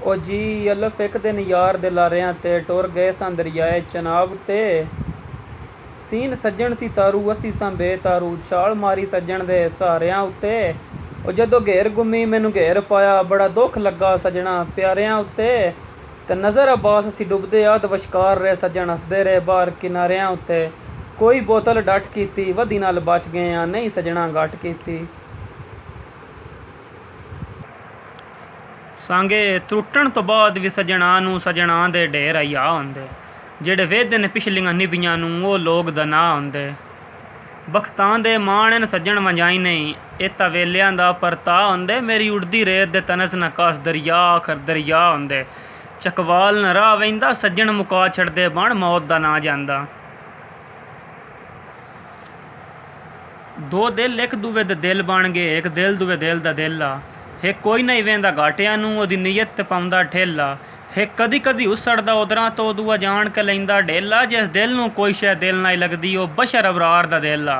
ओ जी ਅਲਫ ਇੱਕ ਦਿਨ ਯਾਰ ਦੇ ਲਾਰਿਆਂ ਤੇ ਟੁਰ ਗਏ ਸਾਂ ਦਰਿਆਏ ਚਨਾਬ ਤੇ ਸੀਨ ਸੱਜਣ ਸੀ ਤਾਰੂ ਅਸੀਂ ਸਾਂ ਬੇਤਾਰੂ ਛਾਲ ਮਾਰੀ ਸੱਜਣ ਦੇ ਸਹਾਰਿਆਂ ਉੱਤੇ ਉਹ ਜਦੋਂ ਘੇਰ ਗੁੰਮੀ ਮੈਨੂੰ ਘੇਰ ਪਾਇਆ ਬੜਾ ਦੁੱਖ ਲੱਗਾ ਸੱਜਣਾ ਪਿਆਰਿਆਂ ਉੱਤੇ ਤੇ ਨਜ਼ਰ ਅਬਾਸ ਅਸੀਂ ਡੁੱਬਦੇ ਆਦ ਵਿਚਕਾਰ ਰਹੇ ਸੱਜਣ ਹੱਸਦੇ ਰਹੇ ਬਾਹਰ ਕਿਨਾਰਿਆਂ ਉੱਤੇ ਕੋਈ ਬੋਤਲ ਡੱਟ ਕੀਤੀ ਵਧੀ ਨਾਲ ਬਚ ਗਏ ਆ ਨਹੀਂ ਸੱਜਣਾ ਘੱਟ ਕੀਤੀ सांगे त्रुटण तो बाद भी सज्जणा नूं सज्जणा दे ढेर आया होंदे जेड़े वेदे ने पिछलियां निभियां नूं वो लोग दा ना होंदे बख्तां दे माण सज्जण वंजाई नहीं इता वेलियां दा परता होंदे मेरी उड़दी रेत दे तनस न कास दरिया आखर दरिया होंदे चकवाल न राह वेंदा सज्जण मुका छड़दे बण मौत दा ना जांदा दो दिल एक दूवे दे दिल बन गए एक दिल दूवे दिल दा दिल आ एक कोई नहीं वेंदा घाटियां नूं ओदी नीयत ते पाउंदा ठेला एक कदी कदी उसड़दा उधरां तो दूआ जान के लैंदा ढेला जिस दिल नूं कोई शै दिल नहीं लगदी ओ बशर अबरार दा दिल आ